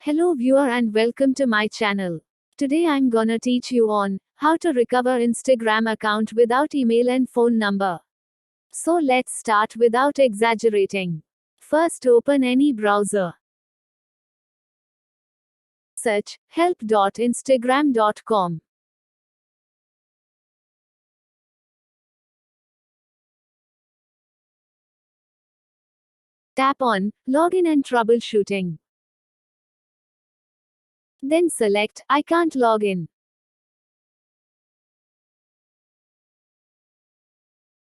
Hello viewer and welcome to my channel. Today I'm gonna teach you on how to recover Instagram account without email and phone number. So let's start without exaggerating. First open any browser. Search help.instagram.com. Tap on Login and Troubleshooting. Then select I can't log in.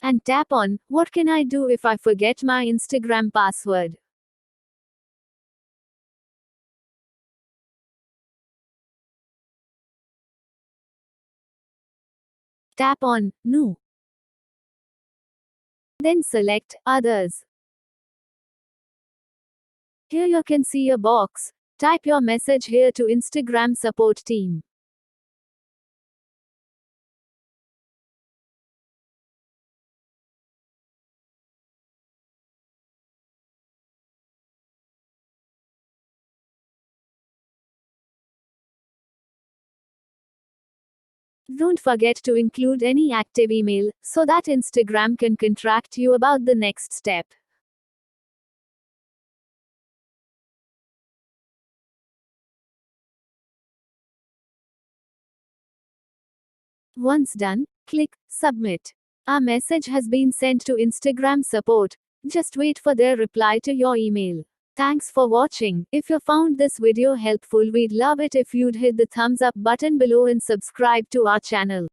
And tap on What can I do if I forget my Instagram password? Tap on No. Then select Others. Here you can see a box. Type your message here to Instagram support team. Don't forget to include any active email so that Instagram can contact you about the next step. Once done, click Submit. Our message has been sent to Instagram support. Just wait for their reply to your email. Thanks for watching. If you found this video helpful, we'd love it if you'd hit the thumbs up button below and subscribe to our channel.